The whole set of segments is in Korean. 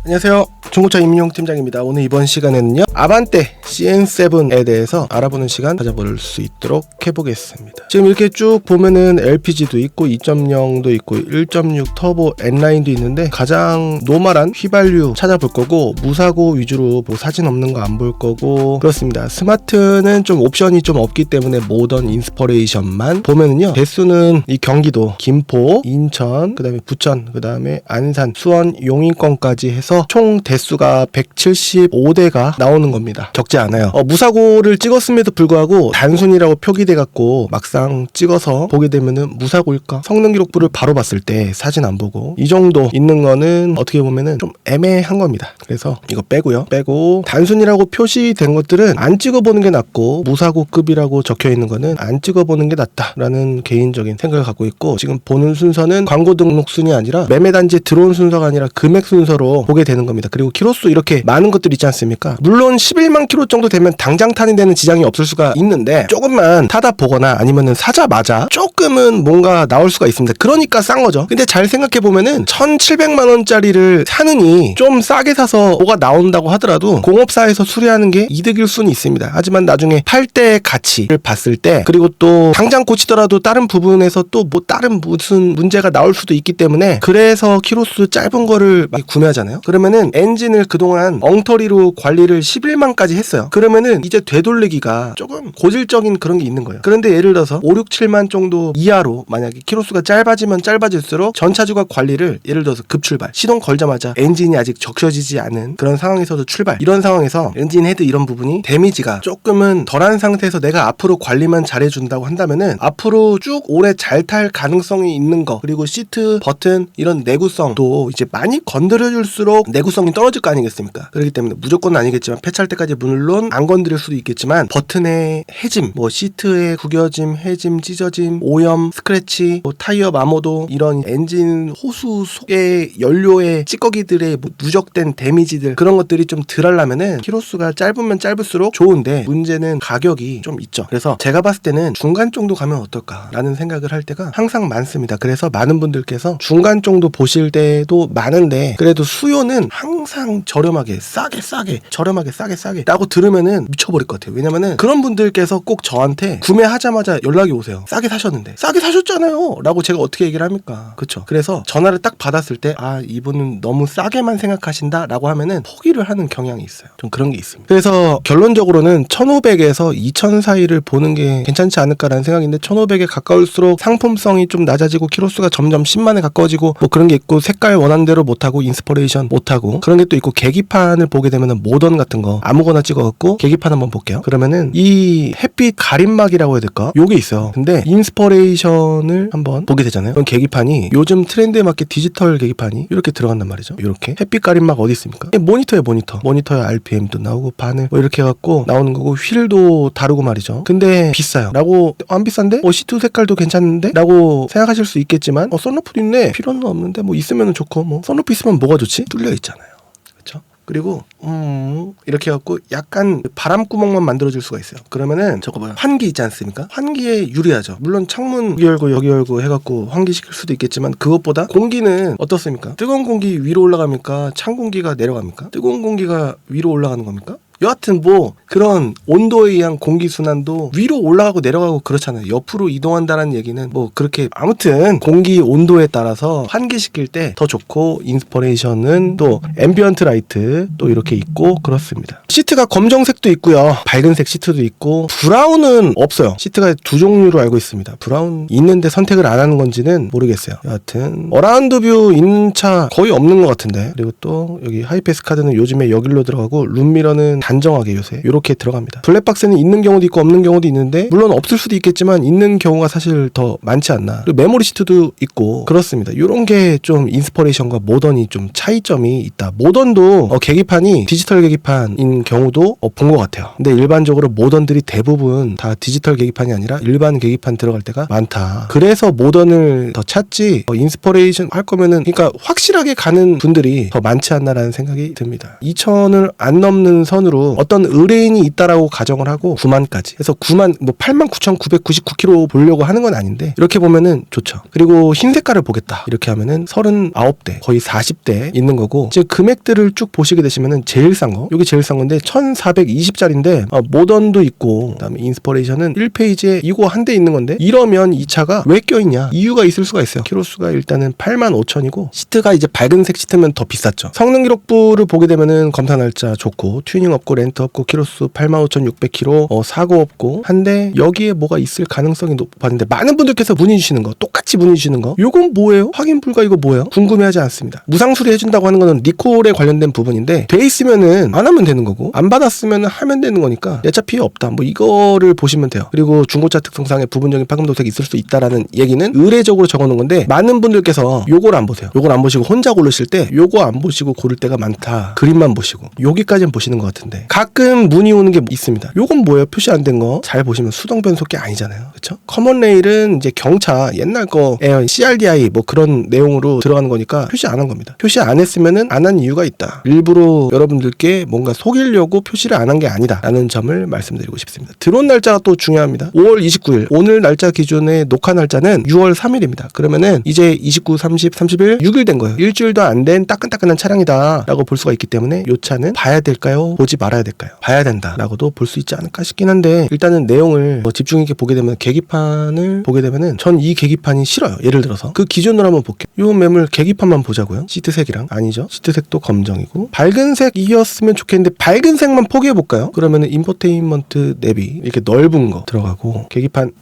안녕하세요. 중고차 임용 팀장입니다. 오늘 이번 시간에는요, 아반떼 CN7에 대해서 알아보는 시간 가져볼 수 있도록 해보겠습니다. 지금 이렇게 쭉 보면은 LPG도 있고 2.0도 있고 1.6 터보 N라인도 있는데, 가장 노멀한 휘발유 찾아볼 거고, 무사고 위주로 뭐 사진 없는 거 안 볼 거고 그렇습니다. 스마트는 좀 옵션이 좀 없기 때문에 모던 인스퍼레이션만 보면은요, 대수는 이 경기도 김포, 인천, 그 다음에 부천, 그 다음에 안산, 수원, 용인권까지 해서 총 대수가 175대가 나오는 겁니다. 적지 않아요. 무사고를 찍었음에도 불구하고 단순이라고 표기돼 갖고 막상 찍어서 보게 되면은 무사고일까? 성능 기록부를 바로 봤을 때 사진 안 보고 이 정도 있는 거는 어떻게 보면은 좀 애매한 겁니다. 그래서 이거 빼고요. 빼고 단순이라고 표시된 것들은 안 찍어보는 게 낫고, 무사고급이라고 적혀 있는 거는 안 찍어보는 게 낫다라는 개인적인 생각을 갖고 있고, 지금 보는 순서는 광고 등록 순이 아니라 매매 단지에 들어온 순서가 아니라 금액 순서로 보게 되는 겁니다. 그리고 키로수 이렇게 많은 것들 있지 않습니까? 물론 11만 키로 정도 되면 당장 타는 데는 지장이 없을 수가 있는데, 조금만 타다 보거나 아니면은 사자마자 조금은 뭔가 나올 수가 있습니다. 그러니까 싼 거죠. 근데 잘 생각해 보면은 1,700만 원짜리를 사느니 좀 싸게 사서 뭐가 나온다고 하더라도 공업사에서 수리하는 게 이득일 수는 있습니다. 하지만 나중에 팔 때의 가치를 봤을 때, 그리고 또 당장 고치더라도 다른 부분에서 또 뭐 다른 무슨 문제가 나올 수도 있기 때문에, 그래서 키로수 짧은 거를 막 구매하잖아요. 그러면은 엔진을 그동안 엉터리로 관리를 11만까지 했어요. 그러면은 이제 되돌리기가 조금 고질적인 그런 게 있는 거예요. 그런데 예를 들어서 5, 6, 7만 정도 이하로 만약에 키로수가 짧아지면 짧아질수록 전차주가 관리를, 예를 들어서 급출발, 시동 걸자마자 엔진이 아직 적셔지지 않은 그런 상황에서도 출발, 이런 상황에서 엔진 헤드 이런 부분이 데미지가 조금은 덜한 상태에서 내가 앞으로 관리만 잘해준다고 한다면은 앞으로 쭉 오래 잘 탈 가능성이 있는 거, 그리고 시트, 버튼 이런 내구성도 이제 많이 건드려줄수록 내구성이 떨어질 거 아니겠습니까? 그렇기 때문에 무조건 아니겠지만, 폐차할 때까지 물론 안 건드릴 수도 있겠지만, 버튼의 해짐, 뭐 시트의 구겨짐, 해짐, 찢어짐, 오염, 스크래치, 뭐 타이어 마모도, 이런 엔진 호수 속의 연료의 찌꺼기들의 뭐 누적된 데미지들, 그런 것들이 좀 덜 하려면은 키로수가 짧으면 짧을수록 좋은데, 문제는 가격이 좀 있죠. 그래서 제가 봤을 때는 중간 정도 가면 어떨까라는 생각을 할 때가 항상 많습니다. 그래서 많은 분들께서 중간 정도 보실 때도 많은데, 그래도 수요는 항상 저렴하게 싸게 저렴하게 싸게 라고 들으면은 미쳐버릴 것 같아요. 왜냐면은 그런 분들께서 꼭 저한테 구매하자마자 연락이 오세요. 싸게 사셨는데. 싸게 사셨잖아요 라고 제가 어떻게 얘기를 합니까? 그쵸? 그래서 전화를 딱 받았을 때, 아, 이분은 너무 싸게만 생각하신다 라고 하면은 포기를 하는 경향이 있어요. 좀 그런 게 있습니다. 그래서 결론적으로는 1,500에서 2,000 사이를 보는 게 괜찮지 않을까라는 생각인데, 1,500에 가까울수록 상품성이 좀 낮아지고 키로수가 점점 10만에 가까워지고 뭐 그런 게 있고, 색깔 원하는 대로 못하고 인스퍼레이션 못하고 그런 게 또 있고, 계기판을 보게 되면은 모던 같은 거 아무거나 찍어갖고 계기판 한번 볼게요. 그러면은 이 햇빛 가림막이라고 해야 될까? 요게 있어요. 근데 인스퍼레이션을 한번 보게 되잖아요. 그럼 계기판이 요즘 트렌드에 맞게 디지털 계기판이 이렇게 들어간단 말이죠. 이렇게 햇빛 가림막 어디 있습니까? 모니터에 모니터에 RPM도 나오고 바늘 뭐 이렇게 해갖고 나오는 거고, 휠도 다르고 말이죠. 근데 비싸요 라고, 안 비싼데? 시트 색깔도 괜찮은데? 라고 생각하실 수 있겠지만, 썬루프도 있네, 필요는 없는데 뭐 있으면 좋고, 뭐 썬루프 있으면 뭐가 좋지? 뚫려 있잖아요. 그쵸? 그리고 이렇게 해갖고 약간 바람구멍만 만들어줄 수가 있어요. 그러면은 저거 뭐야, 환기 있지 않습니까? 환기에 유리하죠. 물론 창문 여기 열고 여기 열고 해갖고 환기시킬 수도 있겠지만, 그것보다 공기는 어떻습니까? 뜨거운 공기 위로 올라갑니까? 찬 공기가 내려갑니까? 뜨거운 공기가 위로 올라가는 겁니까? 여하튼 뭐 그런 온도에 의한 공기순환도 위로 올라가고 내려가고 그렇잖아요. 옆으로 이동한다는 얘기는 뭐 그렇게, 아무튼 공기 온도에 따라서 환기시킬 때 더 좋고, 인스퍼레이션은 또 앰비언트 라이트 또 이렇게 있고 그렇습니다. 시트가 검정색도 있고요, 밝은색 시트도 있고, 브라운은 없어요. 시트가 두 종류로 알고 있습니다. 브라운 있는데 선택을 안 하는 건지는 모르겠어요. 여하튼 어라운드 뷰 있는 차 거의 없는 것 같은데, 그리고 또 여기 하이패스 카드는 요즘에 여기로 들어가고, 룸미러는 단정하게 요새 이렇게 들어갑니다. 블랙박스는 있는 경우도 있고 없는 경우도 있는데, 물론 없을 수도 있겠지만 있는 경우가 사실 더 많지 않나. 그리고 메모리 시트도 있고 그렇습니다. 이런 게 좀 인스퍼레이션과 모던이 좀 차이점이 있다. 모던도 계기판이 디지털 계기판인 경우도 본 것 같아요. 근데 일반적으로 모던들이 대부분 다 디지털 계기판이 아니라 일반 계기판 들어갈 때가 많다. 그래서 모던을 더 찾지, 인스퍼레이션 할 거면은, 그러니까 확실하게 가는 분들이 더 많지 않나라는 생각이 듭니다. 2,000을 안 넘는 선으로 기본적으로 어떤 의뢰인이 있다라고 가정을 하고 9만까지 그래서 89,999km 보려고 하는 건 아닌데 이렇게 보면은 좋죠. 그리고 흰 색깔을 보겠다 이렇게 하면은 39대 거의 40대 있는 거고 이제 금액들을 쭉 보시게 되시면은 제일 싼 거 여기 제일 싼 건데 1420짜리인데 모던도 있고 그다음에 인스퍼레이션은 1페이지에 이거 한 대 있는 건데 이러면 이 차가 왜 껴있냐 이유가 있을 수가 있어요. 키로수가 일단은 85,000이고 시트가 이제 밝은색 시트면 더 비쌌죠. 성능 기록부를 보게 되면은 검사 날짜 좋고 튜닝 없고 렌트 없고 키로수 85,600km 사고 없고 한데 여기에 뭐가 있을 가능성이 높았는데 많은 분들께서 문의 주시는 거 똑같이 문의 주시는 거 요건 뭐예요? 확인 불가 이거 뭐예요? 궁금해하지 않습니다. 무상 수리해준다고 하는 거는 리콜에 관련된 부분인데 돼 있으면은 안 하면 되는 거고 안 받았으면은 하면 되는 거니까 내차 피해 없다 뭐 이거를 보시면 돼요. 그리고 중고차 특성상의 부분적인 파금 도색이 있을 수 있다라는 얘기는 의례적으로 적어놓은 건데 많은 분들께서 요걸 안 보세요. 요걸 안 보시고 혼자 고르실 때 요거 안 보시고 고를 때가 많다. 그림만 보시고 여기까지는 보시는 것 같은데 가끔 문의 오는 게 있습니다. 요건 뭐예요? 표시 안 된 거 잘 보시면 수동 변속기 아니잖아요. 그렇죠? 커먼 레일은 이제 경차 옛날 거 CRDI 뭐 그런 내용으로 들어가는 거니까 표시 안 한 겁니다. 표시 안 했으면은 안 한 이유가 있다. 일부러 여러분들께 뭔가 속이려고 표시를 안 한 게 아니다 라는 점을 말씀드리고 싶습니다. 들어온 날짜가 또 중요합니다. 5월 29일 오늘 날짜 기준의 녹화 날짜는 6월 3일입니다. 그러면은 이제 29, 30, 31 6일 된 거예요. 일주일도 안 된 따끈따끈한 차량이다 라고 볼 수가 있기 때문에 이 차는 봐야 될까요? 보지 말아야 될까요? 봐야 된다 라고도 볼 수 있지 않을까 싶긴 한데 일단은 내용을 집중 있게 보게 되면 계기판을 보게 되면은 전 이 계기판이 싫어요. 예를 들어서 그 기준으로 한번 볼게요. 이 매물 계기판만 보자고요. 시트색이랑 아니죠. 시트색도 검정이고 밝은색이었으면 좋겠는데 밝은색만 포기해 볼까요? 그러면은 인포테인먼트 내비 이렇게 넓은 거 들어가고 계기판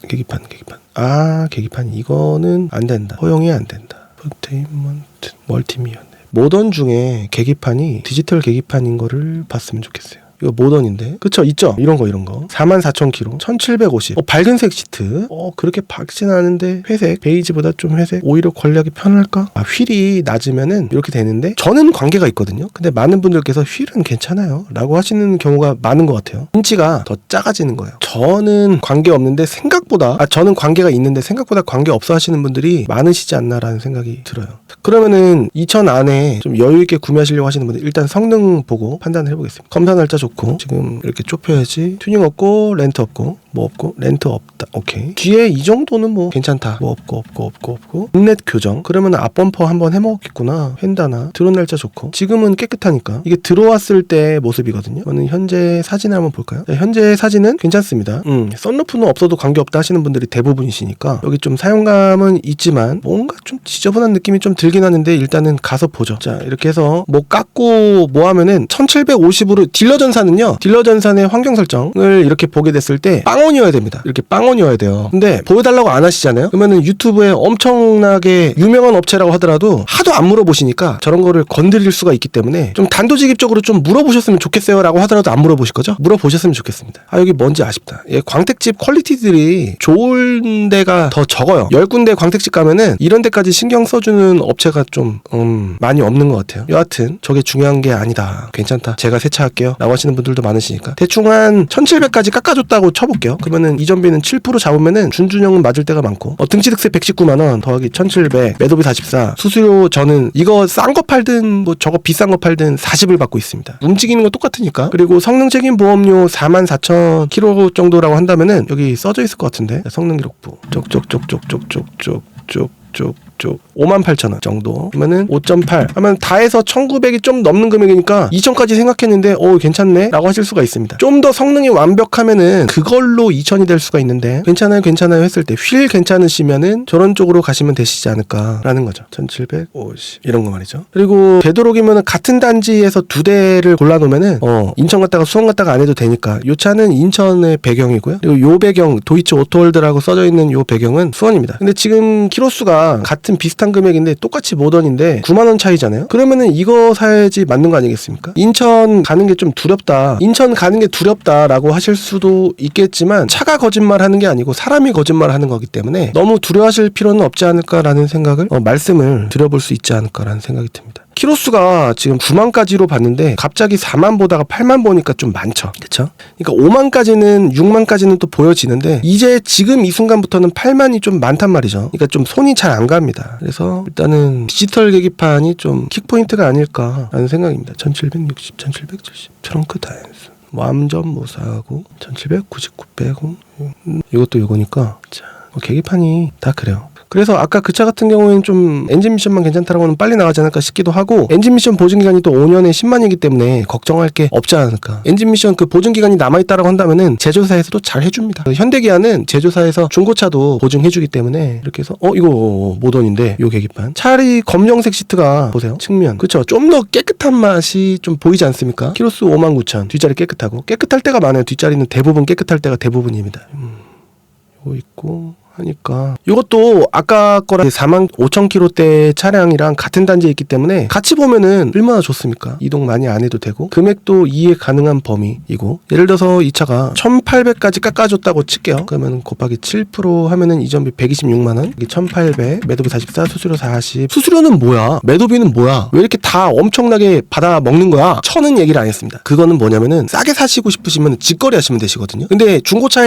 계기판 이거는 안 된다. 허용이 안 된다. 인포테인먼트 멀티미어 모던 중에 계기판이 디지털 계기판인 거를 봤으면 좋겠어요. 이거 모던인데 그쵸 있죠 이런 거 44,000km 1750 밝은색 시트 그렇게 밝진 않은데 회색 베이지보다 좀 회색 오히려 관리하기 편할까? 휠이 낮으면은 이렇게 되는데 저는 관계가 있거든요. 근데 많은 분들께서 휠은 괜찮아요 라고 하시는 경우가 많은 것 같아요. 인치가 더 작아지는 거예요. 저는 관계 없는데 저는 관계가 있는데 생각보다 관계 없어 하시는 분들이 많으시지 않나라는 생각이 들어요. 그러면은 2,000 안에 좀 여유 있게 구매하시려고 하시는 분들 일단 성능 보고 판단을 해보겠습니다. 검사 날짜 좋고 지금 이렇게 좁혀야지. 튜닝 없고 렌트 없고 뭐 없고 렌트 없다. 오케이. 뒤에 이 정도는 뭐 괜찮다. 뭐 없고 인넷 교정. 그러면 앞범퍼 한번 해먹겠구나. 휀다나 들어온 날짜 좋고 지금은 깨끗하니까 이게 들어왔을 때 모습이거든요. 저는 현재 사진을 한번 볼까요? 자, 현재 사진은 괜찮습니다. 썬루프는 없어도 관계없다 하시는 분들이 대부분이시니까 여기 좀 사용감은 있지만 뭔가 좀 지저분한 느낌이 좀 들긴 하는데 일단은 가서 보죠. 자 이렇게 해서 뭐 깎고 뭐 하면은 1750으로 딜러 전산의 환경 설정을 이렇게 보게 됐을 때 빵원이어야 됩니다. 이렇게 빵원이어야 돼요. 근데 보여달라고 안 하시잖아요. 그러면은 유튜브에 엄청나게 유명한 업체라고 하더라도 하도 안 물어보시니까 저런 거를 건드릴 수가 있기 때문에 좀 단도직입적으로 좀 물어보셨으면 좋겠어요 라고 하더라도 안 물어보실 거죠? 물어보셨으면 좋겠습니다. 여기 뭔지 아쉽다. 광택집 퀄리티들이 좋은 데가 더 적어요. 10군데 광택집 가면은 이런 데까지 신경 써주는 업체가 좀 많이 없는 것 같아요. 여하튼 저게 중요한 게 아니다. 괜찮다. 제가 세차할게요 라고 하시는 분들도 많으시니까 대충 한 1700까지 깎아줬다고 쳐볼게요. 그러면은 이전비는 7% 잡으면은 준준형은 맞을 때가 많고 등치득세 119만원 더하기 1700 매도비 44 수수료 저는 이거 싼 거 팔든 뭐 저거 비싼 거 팔든 40을 받고 있습니다. 움직이는 거 똑같으니까. 그리고 성능 책임 보험료 44,000km 정도라고 한다면은 여기 써져 있을 것 같은데 성능 기록부 쪽 58,000원 정도 그러면은 5.8 하면 다 해서 1,900이 좀 넘는 금액이니까 2,000까지 생각했는데 괜찮네 라고 하실 수가 있습니다. 좀 더 성능이 완벽하면은 그걸로 2,000이 될 수가 있는데 괜찮아요 했을 때 휠 괜찮으시면은 저런 쪽으로 가시면 되시지 않을까 라는 거죠. 1750 이런 거 말이죠. 그리고 되도록이면은 같은 단지에서 두 대를 골라놓으면은 인천 갔다가 수원 갔다가 안 해도 되니까 요 차는 인천의 배경이고요. 그리고 요 배경 도이치 오토월드라고 써져 있는 요 배경은 수원입니다. 근데 지금 키로수가 같은 비슷한 금액인데 똑같이 모던인데 9만원 차이잖아요. 그러면은 이거 사야지 맞는 거 아니겠습니까? 인천 가는 게 좀 두렵다. 인천 가는 게 두렵다라고 하실 수도 있겠지만 차가 거짓말하는 게 아니고 사람이 거짓말하는 거기 때문에 너무 두려워하실 필요는 없지 않을까라는 생각을 말씀을 드려볼 수 있지 않을까라는 생각이 듭니다. 키로수가 지금 9만까지로 봤는데 갑자기 4만 보다가 8만 보니까 좀 많죠. 그렇죠? 그러니까 5만까지는 6만까지는 또 보여지는데 이제 지금 이 순간부터는 8만이 좀 많단 말이죠. 그러니까 좀 손이 잘 안 갑니다. 그래서 일단은 디지털 계기판이 좀 킥포인트가 아닐까라는 생각입니다. 1760, 1770 트렁크 다이앤스 완전 무사하고 1700, 99, 100. 이것도 이거니까. 자, 계기판이 다 그래요. 그래서 아까 그 차 같은 경우에는 좀 엔진 미션만 괜찮다라고 하면 빨리 나가지 않을까 싶기도 하고, 엔진 미션 보증기간이 또 5년에 10만이기 때문에 걱정할 게 없지 않을까. 엔진 미션 그 보증기간이 남아있다라고 한다면은 제조사에서도 잘 해줍니다. 현대기아는 제조사에서 중고차도 보증해주기 때문에 이렇게 해서 이거 모던인데 요 계기판 차라리 검정색 시트가 보세요. 측면 그쵸, 좀 더 깨끗한 맛이 좀 보이지 않습니까? 키로수 59,000, 뒷자리 깨끗하고, 깨끗할 때가 많아요. 뒷자리는 대부분 깨끗할 때가 대부분입니다. 요거 있고 하니까 이것도 아까 거랑 45,000km대 차량이랑 같은 단지에 있기 때문에 같이 보면은 얼마나 좋습니까? 이동 많이 안 해도 되고, 금액도 이해 가능한 범위이고, 예를 들어서 이 차가 1,800까지 깎아줬다고 칠게요. 그러면 곱하기 7% 하면은 이전비 126만원, 1,800, 매도비 44, 수수료 40. 수수료는 뭐야? 매도비는 뭐야? 왜 이렇게 다 엄청나게 받아 먹는 거야? 1,000은 얘기를 안 했습니다. 그거는 뭐냐면은 싸게 사시고 싶으시면 직거래 하시면 되시거든요. 근데 중고차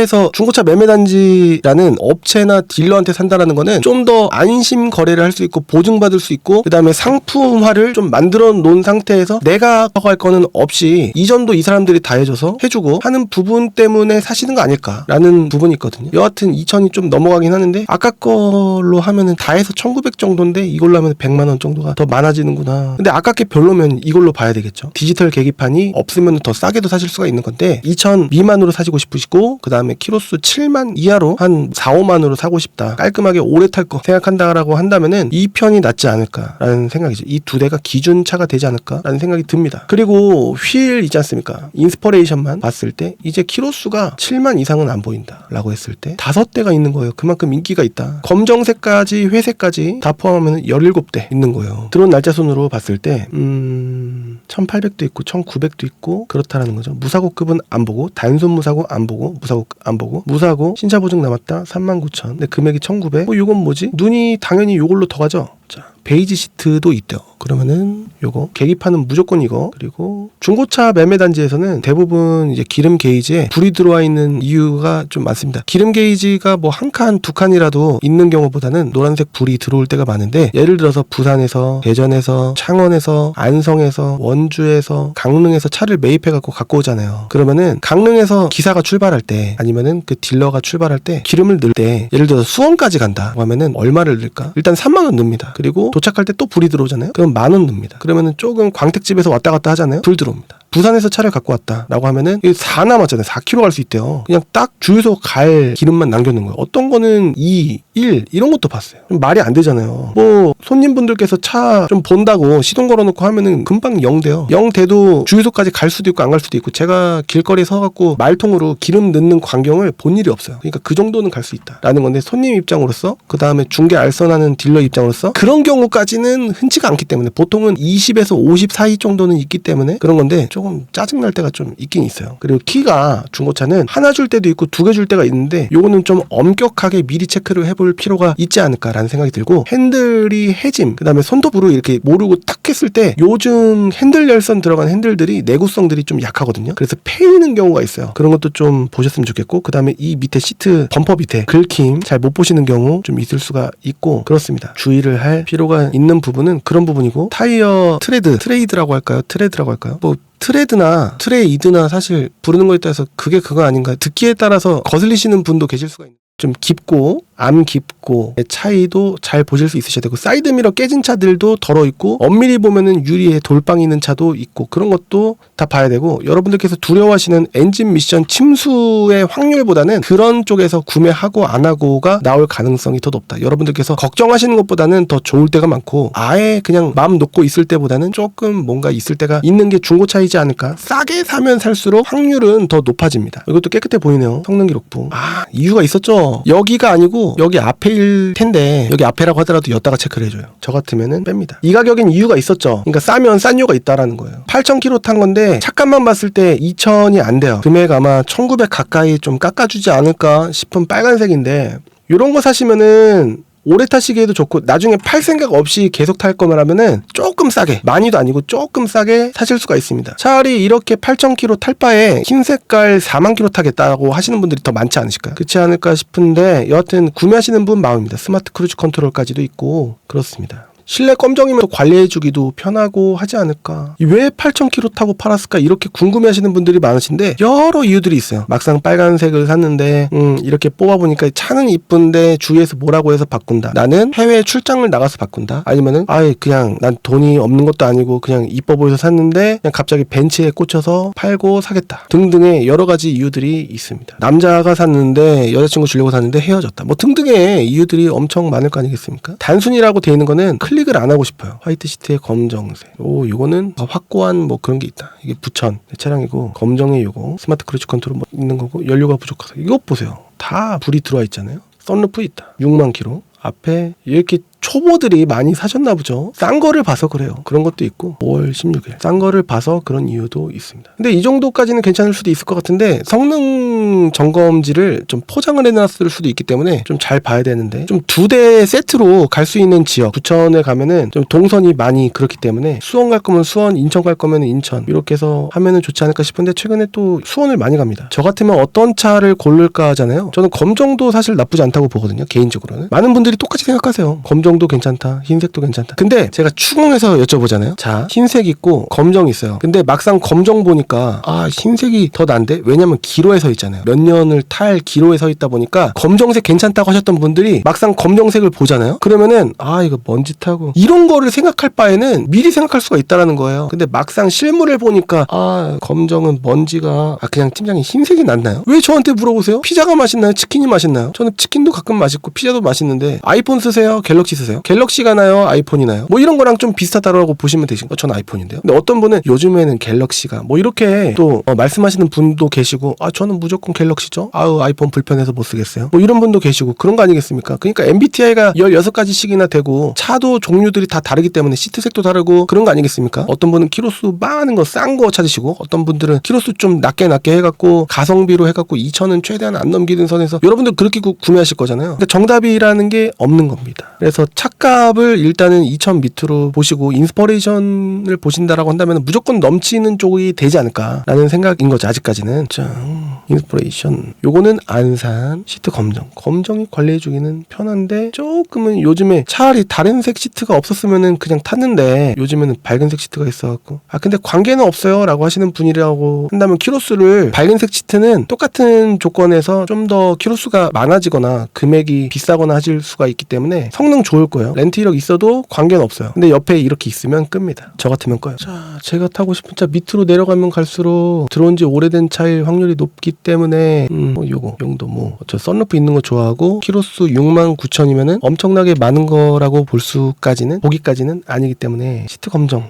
매매단지라는 업체나 딜러한테 산다라는 거는 좀 더 안심 거래를 할 수 있고, 보증받을 수 있고, 그 다음에 상품화를 좀 만들어 놓은 상태에서 내가 할 거는 없이 이전도 이 사람들이 다 해줘서 해주고 하는 부분 때문에 사시는 거 아닐까라는 부분이 있거든요. 여하튼 2,000이 좀 넘어가긴 하는데, 아까 걸로 하면은 다 해서 1,900 정도인데 이걸로 하면 100만원 정도가 더 많아지는구나. 근데 아깝게 별로면 이걸로 봐야 되겠죠. 디지털 계기판이 없으면 더 싸게도 사실 수가 있는 건데, 2,000 미만으로 사시고 싶으시고, 그 다음에 키로수 7만 이하로 한 4, 5만으로 사고 싶다, 깔끔하게 오래 탈 거 생각한다라고 한다면은 이 편이 낫지 않을까라는 생각이죠. 이 두 대가 기준차가 되지 않을까라는 생각이 듭니다. 그리고 휠 있지 않습니까? 인스퍼레이션만 봤을 때 이제 키로수가 7만 이상은 안 보인다라고 했을 때 5대가 있는 거예요. 그만큼 인기가 있다. 검정색까지 회색까지 다 포함하면 17대 있는 거예요. 들어온 날짜 순으로 봤을 때 1,800도 있고 1,900도 있고 그렇다라는 거죠. 무사고급은 안 보고, 단순 무사고 안 보고, 무사고 안 보고, 무사고 신차 보증 남았다 39,000. 근데 금액이 1,900. 이건 뭐지? 눈이 당연히 요걸로 더 가죠. 자, 베이지 시트도 있대요. 그러면은 요거 계기판은 무조건 이거. 그리고 중고차 매매단지에서는 대부분 이제 기름 게이지에 불이 들어와 있는 이유가 좀 많습니다. 기름 게이지가 뭐 한 칸, 두 칸이라도 있는 경우보다는 노란색 불이 들어올 때가 많은데, 예를 들어서 부산에서, 대전에서, 창원에서, 안성에서, 원주에서, 강릉에서 차를 매입해 갖고 오잖아요. 그러면은 강릉에서 기사가 출발할 때, 아니면은 그 딜러가 출발할 때 기름을 넣을 때, 예를 들어서 수원까지 간다 하면은 얼마를 넣을까? 일단 3만 원 넣습니다. 그리고 도착할 때 또 불이 들어오잖아요. 그럼 10,000원 넣습니다. 그러면은 조금 광택집에서 왔다 갔다 하잖아요. 불 들어옵니다. 부산에서 차를 갖고 왔다라고 하면은 4 남았잖아요. 4km 갈 수 있대요. 그냥 딱 주유소 갈 기름만 남겨놓은 거예요. 어떤 거는 2, 1 이런 것도 봤어요. 좀 말이 안 되잖아요. 뭐 손님분들께서 차 좀 본다고 시동 걸어놓고 하면은 금방 0 돼요. 0 돼도 주유소까지 갈 수도 있고 안 갈 수도 있고, 제가 길거리에 서갖고 말통으로 기름 넣는 광경을 본 일이 없어요. 그러니까 그 정도는 갈 수 있다라는 건데, 손님 입장으로서, 그 다음에 중개 알선하는 딜러 입장으로서 그런 경우까지는 흔치가 않기 때문에, 보통은 20에서 50 사이 정도는 있기 때문에 그런 건데, 조금 짜증날 때가 좀 있긴 있어요. 그리고 키가 중고차는 하나 줄 때도 있고 2개 줄 때가 있는데, 요거는 좀 엄격하게 미리 체크를 해볼 필요가 있지 않을까라는 생각이 들고, 핸들이 해짐, 그 다음에 손톱으로 이렇게 모르고 탁 했을 때 요즘 핸들 열선 들어간 핸들들이 내구성들이 좀 약하거든요. 그래서 패이는 경우가 있어요. 그런 것도 좀 보셨으면 좋겠고, 그 다음에 이 밑에 시트 범퍼 밑에 긁힘 잘 못 보시는 경우 좀 있을 수가 있고 그렇습니다. 주의를 할 필요가 있는 부분은 그런 부분이고, 타이어 트레이드라고 할까요? 트레드라고 할까요? 뭐 트레드나 트레이드나 사실 부르는 거에 따라서 그게 그거 아닌가, 듣기에 따라서 거슬리시는 분도 계실 수가 있는, 좀 깊고 암 깊고 차이도 잘 보실 수 있으셔야 되고, 사이드미러 깨진 차들도 덜어 있고, 엄밀히 보면은 유리에 돌빵 있는 차도 있고, 그런 것도 다 봐야 되고, 여러분들께서 두려워하시는 엔진 미션 침수의 확률보다는 그런 쪽에서 구매하고 안 하고가 나올 가능성이 더 높다. 여러분들께서 걱정하시는 것보다는 더 좋을 때가 많고, 아예 그냥 마음 놓고 있을 때보다는 조금 뭔가 있을 때가 있는 게 중고차이지 않을까. 싸게 사면 살수록 확률은 더 높아집니다. 이것도 깨끗해 보이네요. 성능 기록부. 이유가 있었죠. 여기가 아니고 여기 앞에일 텐데, 여기 앞에라고 하더라도 여다가 체크를 해줘요. 저 같으면은 뺍니다. 이 가격엔 이유가 있었죠. 그러니까 싸면 싼 이유가 있다라는 거예요. 8,000km 탄 건데 차값만 봤을 때 2,000이 안 돼요. 금액 아마 1,900 가까이 좀 깎아주지 않을까 싶은 빨간색인데, 요런 거 사시면은 오래 타시기에도 좋고, 나중에 팔 생각 없이 계속 탈 거면은 조금 싸게, 많이도 아니고 조금 싸게 사실 수가 있습니다. 차라리 이렇게 8,000km 탈 바에 흰 색깔 4만 km 타겠다고 하시는 분들이 더 많지 않으실까요? 그렇지 않을까 싶은데, 여하튼 구매하시는 분 마음입니다. 스마트 크루즈 컨트롤까지도 있고 그렇습니다. 실내 검정이면 또 관리해주기도 편하고 하지 않을까. 왜 8,000km 타고 팔았을까 이렇게 궁금해하시는 분들이 많으신데 여러 이유들이 있어요. 막상 빨간색을 샀는데 이렇게 뽑아보니까 차는 이쁜데 주위에서 뭐라고 해서 바꾼다. 나는 해외 출장을 나가서 바꾼다. 아니면은 아예 그냥 난 돈이 없는 것도 아니고 그냥 이뻐 보여서 샀는데 그냥 갑자기 벤츠에 꽂혀서 팔고 사겠다 등등의 여러 가지 이유들이 있습니다. 남자가 샀는데 여자친구 주려고 샀는데 헤어졌다. 뭐 등등의 이유들이 엄청 많을 거 아니겠습니까? 단순이라고 돼 있는 거는 클릭을 안 하고 싶어요. 화이트 시트에 검정색. 요거는 확고한 뭐 그런 게 있다. 이게 부천 차량이고 검정에 요거 스마트 크루즈 컨트롤 뭐 있는 거고 연료가 부족해서 이거 보세요. 다 불이 들어와 있잖아요. 썬루프 있다. 6만 킬로. 앞에 이렇게 초보들이 많이 사셨나 보죠. 싼 거를 봐서 그래요. 그런 것도 있고 5월 16일 싼 거를 봐서 그런 이유도 있습니다. 근데 이 정도까지는 괜찮을 수도 있을 것 같은데 성능 점검지를 좀 포장을 해놨을 수도 있기 때문에 좀 잘 봐야 되는데 좀 2대 세트로 갈 수 있는 지역 부천에 가면은 좀 동선이 많이 그렇기 때문에 수원 갈 거면 수원, 인천 갈 거면 인천 이렇게 해서 하면은 좋지 않을까 싶은데 최근에 또 수원을 많이 갑니다. 저 같으면 어떤 차를 고를까 하잖아요. 저는 검정도 사실 나쁘지 않다고 보거든요. 개인적으로는. 많은 분들이 똑같이 생각하세요. 검정도 괜찮다. 흰색도 괜찮다. 근데 제가 추궁해서 여쭤보잖아요. 자, 흰색 있고 검정 있어요. 근데 막상 검정 보니까 흰색이 더 난데? 왜냐면 기로에 서 있잖아요. 몇 년을 탈 기로에 서 있다 보니까 검정색 괜찮다고 하셨던 분들이 막상 검정색을 보잖아요. 그러면은 이거 먼지 타고 이런 거를 생각할 바에는 미리 생각할 수가 있다라는 거예요. 근데 막상 실물을 보니까 검정은 먼지가 그냥 팀장이 흰색이 낫나요? 왜 저한테 물어보세요? 피자가 맛있나요? 치킨이 맛있나요? 저는 치킨도 가끔 맛있고 피자도 맛있는데 아이폰 쓰세요? 갤럭시 쓰세요? 갤럭시가 나요? 아이폰이 나요? 뭐 이런 거랑 좀 비슷하다고 보시면 되신 거. 저는 아이폰인데요. 근데 어떤 분은 요즘에는 갤럭시가 뭐 이렇게 또 말씀하시는 분도 계시고 저는 무조건 갤럭시죠. 아이폰 불편해서 못 쓰겠어요. 뭐 이런 분도 계시고 그런 거 아니겠습니까? 그러니까 MBTI가 16가지씩이나 되고 차도 종류들이 다 다르기 때문에 시트색도 다르고 그런 거 아니겠습니까? 어떤 분은 키로수 많은 거 싼 거 찾으시고 어떤 분들은 키로수 좀 낮게 해갖고 가성비로 해갖고 2,000은 최대한 안 넘기는 선에서 여러분들 그렇게 구매하실 거잖아요. 근데 정답이라는 게 없는 겁니다. 그래서 차값을 일단은 2,000 밑으로 보시고 인스퍼레이션을 보신다라고 한다면 무조건 넘치는 쪽이 되지 않을까라는 생각인 거죠. 아직까지는. 자, 인스퍼레이션 요거는 안산 시트 검정이 관리해주기는 편한데 조금은 요즘에 차라리 다른 색 시트가 없었으면은 그냥 탔는데 요즘에는 밝은색 시트가 있어갖고 근데 관계는 없어요 라고 하시는 분이라고 한다면 키로수를 밝은색 시트는 똑같은 조건에서 좀 더 키로수가 많아지거나 금액이 비싸거나 하실 수가 있기 때문에 성능 좋을 거예요. 렌트 이력 있어도 관계는 없어요. 근데 옆에 이렇게 있으면 끕니다. 저 같으면 꺼요. 자, 제가 타고 싶은 차 밑으로 내려가면 갈수록 들어온 지 오래된 차일 확률이 높기 때문에 요거 용도 저 썬루프 있는 거 좋아하고 키로수 69,000이면은 엄청나게 많은 거라고 보기까지는 아니기 때문에 시트 검정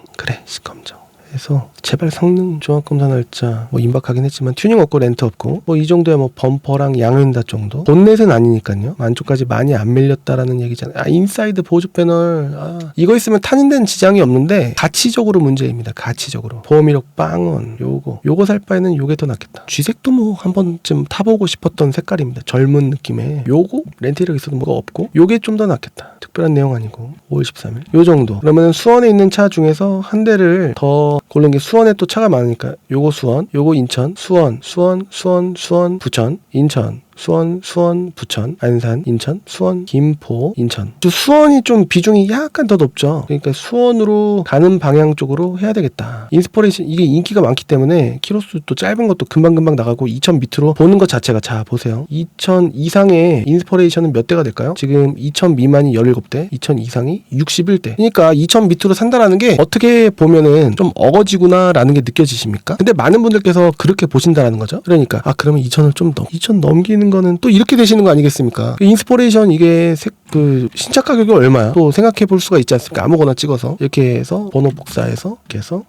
검정 해서 제발 성능 종합 검사 날짜 임박하긴 했지만 튜닝 없고 렌트 없고 이 정도야 범퍼랑 양윈다 정도. 본넷은 아니니까요. 안쪽까지 많이 안 밀렸다라는 얘기잖아요. 인사이드 보조 패널 이거 있으면 타는 데는 지장이 없는데 가치적으로 문제입니다. 가치적으로 보험이력 빵원 요거 살 바에는 요게 더 낫겠다. G색도 한 번쯤 타보고 싶었던 색깔입니다. 젊은 느낌의 요거 렌트 이력 있어도 뭐가 없고 요게 좀 더 낫겠다. 특별한 내용 아니고 5월 13일 요 정도. 그러면 수원에 있는 차 중에서 한 대를 더 고른 게 수원에 또 차가 많으니까 요거 수원, 요거 인천, 수원, 부천, 인천, 수원, 부천, 안산, 인천, 수원, 김포, 인천. 수원이 좀 비중이 약간 더 높죠. 그러니까 수원으로 가는 방향 쪽으로 해야 되겠다. 인스퍼레이션 이게 인기가 많기 때문에 키로수 또 짧은 것도 금방 나가고 2,000 밑으로 보는 것 자체가 자 보세요. 2,000 이상의 인스퍼레이션은 몇 대가 될까요? 지금 2,000 미만이 17대, 2,000 이상이 61대. 그러니까 2,000 밑으로 산다라는 게 어떻게 보면은 좀 어거지구나라는 게 느껴지십니까? 근데 많은 분들께서 그렇게 보신다라는 거죠. 그러니까 그러면 2,000을 좀 2,000 넘기는 거는 또 이렇게 되시는 거 아니겠습니까? 인스퍼레이션 이게 신차 가격이 얼마야? 또 생각해 볼 수가 있지 않습니까? 아무거나 찍어서 이렇게 해서 번호 복사해서 이렇게 해서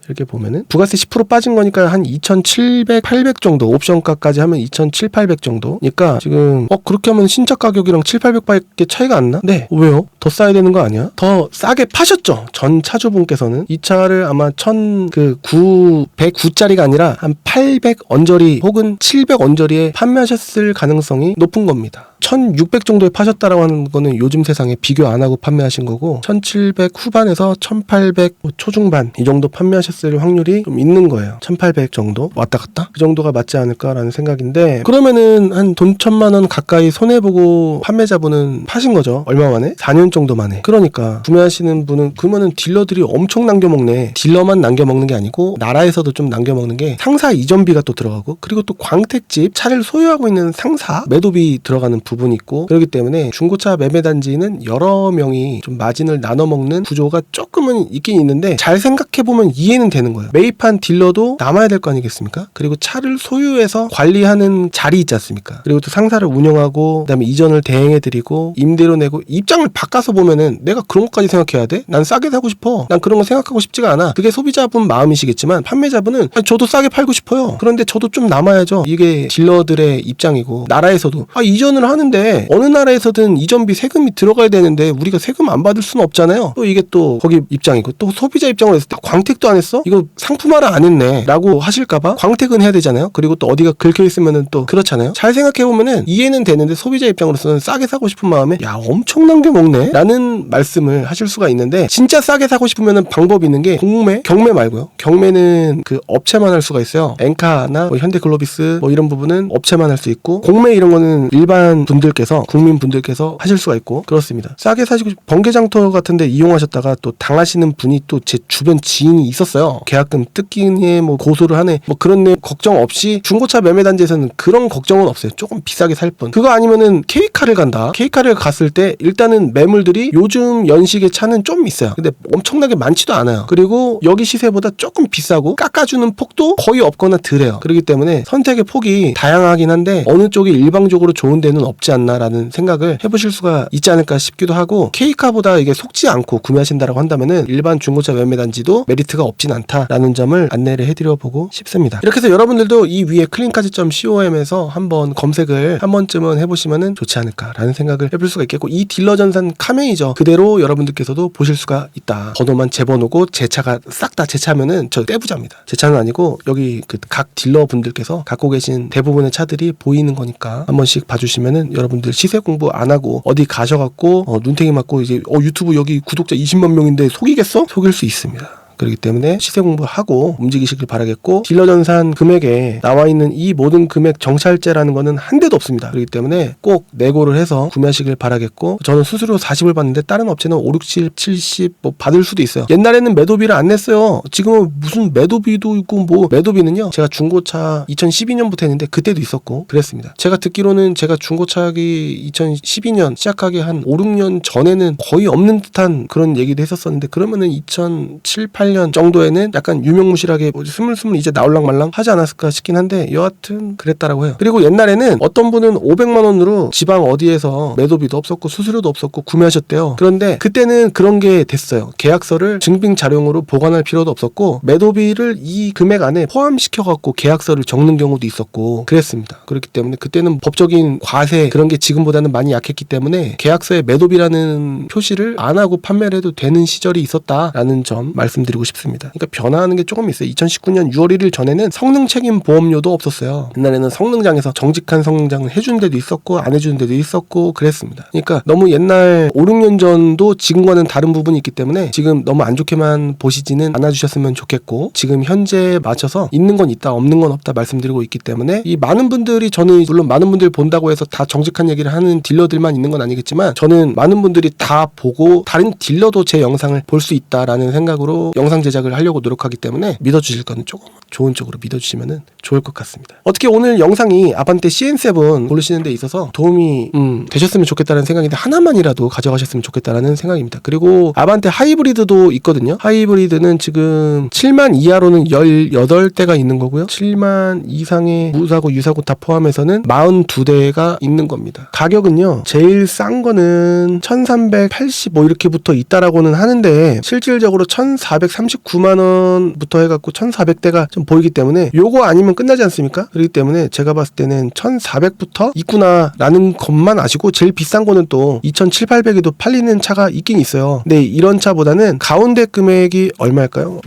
이렇게 보면은 부가세 10% 빠진 거니까 한 2,700, 800 정도 옵션가까지 하면 2,700, 800 정도니까 지금 그렇게 하면 신차 가격이랑 700-800밖에 차이가 안 나? 네. 왜요? 더 싸야 되는 거 아니야? 더 싸게 파셨죠? 전 차주분께서는 이 차를 아마 1,109짜리가 아니라 한 800 언저리 혹은 700 언저리에 판매하셨을 가능성이 높은 겁니다. 1600 정도에 파셨다라고 하는 거는 요즘 세상에 비교 안 하고 판매하신 거고 1700 후반에서 1800 초중반 이 정도 판매하셨을 확률이 좀 있는 거예요. 1800 정도 왔다 갔다 그 정도가 맞지 않을까라는 생각인데, 그러면은 한 돈 1000만 원 가까이 손해보고 판매자분은 파신 거죠. 얼마 만에? 4년 정도 만에. 그러니까 구매하시는 분은 그러면은 딜러들이 엄청 남겨먹네. 딜러만 남겨먹는 게 아니고 나라에서도 좀 남겨먹는 게 상사 이전비가 또 들어가고, 그리고 또 광택집 차를 소유하고 있는 상사 매도비 들어가는 부분이 있고, 그렇기 때문에 중고차 매매단지는 여러 명이 좀 마진을 나눠 먹는 구조가 조금은 있긴 있는데, 잘 생각해보면 이해는 되는 거예요. 매입한 딜러도 남아야 될 거 아니겠습니까? 그리고 차를 소유해서 관리하는 자리 있지 않습니까? 그리고 또 상사를 운영하고 그다음에 이전을 대행해드리고 임대료 내고, 입장을 바꿔서 보면은 내가 그런 것까지 생각해야 돼? 난 싸게 사고 싶어. 난 그런 거 생각하고 싶지가 않아. 그게 소비자분 마음이시겠지만 판매자분은 저도 싸게 팔고 싶어요. 그런데 저도 좀 남아야죠. 이게 딜러들의 입장이고, 나라에서도 이전을 하는데 어느 나라에서든 이전비 세금이 들어가야 되는데 우리가 세금 안 받을 수는 없잖아요. 또 이게 또 거기 입장이고, 또 소비자 입장으로 했을 때 광택도 안 했어? 이거 상품화를 안 했네 라고 하실까봐 광택은 해야 되잖아요. 그리고 또 어디가 긁혀 있으면은 또 그렇잖아요. 잘 생각해보면은 이해는 되는데 소비자 입장으로서는 싸게 사고 싶은 마음에 야 엄청 남겨먹네 라는 말씀을 하실 수가 있는데, 진짜 싸게 사고 싶으면은 방법이 있는 게 공매, 경매 말고요. 경매는 그 업체만 할 수가 있어요. 엔카나 뭐 현대글로비스 뭐 이런 부분은 업체만 할 수 있고, 공매 이런 거는 일반 분들께서, 국민분들께서 하실 수가 있고 그렇습니다. 싸게 사시고 번개장터 같은데 이용하셨다가 또 당하시는 분이 또 제 주변 지인이 있었어요. 계약금 뜯기니 뭐 고소를 하네 뭐 그런 내 걱정 없이 중고차 매매단지에서는 그런 걱정은 없어요. 조금 비싸게 살 뿐. 그거 아니면은 K카를 간다. K카를 갔을 때 일단은 매물들이 요즘 연식의 차는 좀 있어요. 근데 엄청나게 많지도 않아요. 그리고 여기 시세보다 조금 비싸고 깎아주는 폭도 거의 없거나 덜해요. 그렇기 때문에 선택의 폭이 다양하긴 한데 어느 쪽이 일방적으로 좋은 데는 없지 않나라는 생각을 해보실 수가 있지 않을까 싶기도 하고, K카보다 이게 속지 않고 구매하신다라고 한다면은 일반 중고차 매매단지도 메리트가 없진 않다라는 점을 안내를 해드려보고 싶습니다. 이렇게 해서 여러분들도 이 위에 클린카즈.com에서 한번 검색을 한 번쯤은 해보시면은 좋지 않을까라는 생각을 해볼 수가 있겠고, 이 딜러 전산 카메이저 그대로 여러분들께서도 보실 수가 있다. 번호만 제 번호고 제 차가 싹 다 제 차면은 저 떼부자입니다. 제 차는 아니고 여기 그 각 딜러 분들께서 갖고 계신 대부분의 차들이 보이는 거니까 한 번씩 봐주시면은 여러분들 시세 공부 안 하고 어디 가셔갖고 눈탱이 맞고 이제 유튜브 여기 구독자 20만 명인데 속이겠어? 속일 수 있습니다. 그렇기 때문에 시세 공부하고 움직이시길 바라겠고, 딜러 전산 금액에 나와 있는 이 모든 금액 정찰제라는 거는 한 대도 없습니다. 그렇기 때문에 꼭 내고를 해서 구매하시길 바라겠고, 저는 수수료 40을 받는데 다른 업체는 5, 6, 7, 70 뭐 받을 수도 있어요. 옛날에는 매도비를 안 냈어요. 지금은 무슨 매도비도 있고, 뭐 매도비는요 제가 중고차 2012년부터 했는데 그때도 있었고 그랬습니다. 제가 듣기로는 제가 중고차기 2012년 시작하기 한 5, 6년 전에는 거의 없는 듯한 그런 얘기도 했었었는데, 그러면은 2007, 8년 정도에는 약간 유명무실하게 스물스물 이제 나올랑말랑 하지 않았을까 싶긴 한데, 여하튼 그랬다라고 해요. 그리고 옛날에는 어떤 분은 500만 원으로 지방 어디에서 매도비도 없었고 수수료도 없었고 구매하셨대요. 그런데 그때는 그런 게 됐어요. 계약서를 증빙 자료용으로 보관할 필요도 없었고 매도비를 이 금액 안에 포함시켜갖고 계약서를 적는 경우도 있었고 그랬습니다. 그렇기 때문에 그때는 법적인 과세 그런 게 지금보다는 많이 약했기 때문에 계약서에 매도비라는 표시를 안 하고 판매를 해도 되는 시절이 있었다라는 점 말씀드리고 싶습니다. 그러니까 변화하는 게 조금 있어요. 2019년 6월 1일 전에는 성능 책임 보험료도 없었어요. 옛날에는 성능장에서 정직한 성능장을 해주는 데도 있었고 안 해주는 데도 있었고 그랬습니다. 그러니까 너무 옛날 5, 6년 전도 지금과는 다른 부분이 있기 때문에 지금 너무 안 좋게만 보시지는 않아주셨으면 좋겠고, 지금 현재에 맞춰서 있는 건 있다 없는 건 없다 말씀드리고 있기 때문에, 이 많은 분들이, 저는 물론 많은 분들 본다고 해서 다 정직한 얘기를 하는 딜러들만 있는 건 아니겠지만 저는 많은 분들이 다 보고 다른 딜러도 제 영상을 볼 수 있다라는 생각으로 영상 제작을 하려고 노력하기 때문에 믿어주실 거는 조금 좋은 쪽으로 믿어주시면 좋을 것 같습니다. 어떻게 오늘 영상이 아반떼 CN7 고르시는 데 있어서 도움이 되셨으면 좋겠다는 생각인데 하나만이라도 가져가셨으면 좋겠다는 생각입니다. 그리고 아반떼 하이브리드도 있거든요. 하이브리드는 지금 7만 이하로는 18대가 있는 거고요. 7만 이상의 무사고 유사고 다 포함해서는 42대가 있는 겁니다. 가격은요 제일 싼 거는 1380 뭐 이렇게부터 있다라고는 하는데 실질적으로 1439만원부터 해갖고 1400대가 좀 보이기 때문에 요거 아니면 끝나지 않습니까? 그렇기 때문에 제가 봤을 때는 1400부터 있구나 라는 것만 아시고, 제일 비싼 거는 또 2700, 800에도 팔리는 차가 있긴 있어요. 근데 이런 차보다는 가운데 금액이 얼마일까요?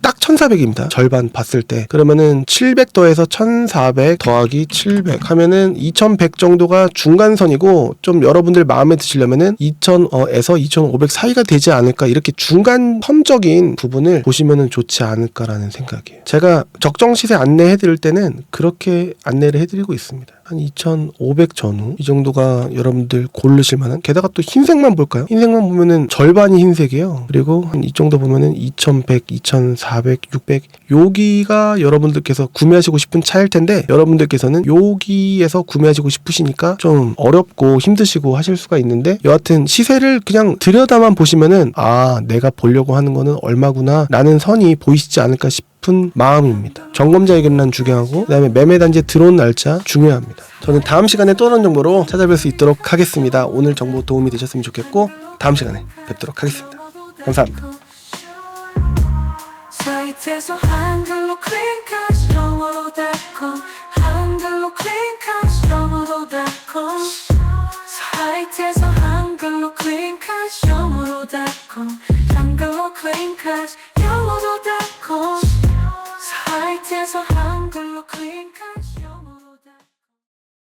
딱 1400입니다. 절반 봤을 때. 그러면은 700 더해서 1400 더하기 700 하면은 2100 정도가 중간선이고, 좀 여러분들 마음에 드시려면은 2000에서 2500 사이가 되지 않을까, 이렇게 중간 선적인 부분을 보시면은 좋지 않을까라는 생각이에요. 제가 적정 시세 안내해 드릴 때는 그렇게 안내를 해드리고 있습니다. 한 2500 전후 이 정도가 여러분들 고르실 만한. 게다가 또 흰색만 볼까요? 흰색만 보면은 절반이 흰색이에요. 그리고 한 이 정도 보면은 2100, 2400, 600 여기가 여러분들께서 구매하시고 싶은 차일 텐데, 여러분들께서는 여기에서 구매하시고 싶으시니까 좀 어렵고 힘드시고 하실 수가 있는데, 여하튼 시세를 그냥 들여다만 보시면은 내가 보려고 하는 거는 얼마구나 라는 선이 보이시지 않을까 싶은 마음입니다. 점검자 의견란 중요하고, 그 다음에 매매 단지에 들어온 날짜 중요합니다. 저는 다음 시간에 또 다른 정보로 찾아뵐 수 있도록 하겠습니다. 오늘 정보 도움이 되셨으면 좋겠고, 다음 시간에 뵙도록 하겠습니다. 감사합니다. 사이트에서 한글로 클릭하시 영어로.com 한글로 클릭하시 영어로.com 사이트에서 한글로 클릭하시 영어로.com 한글로 클릭하시 영어로.com 사이트에서 한글로 클릭하시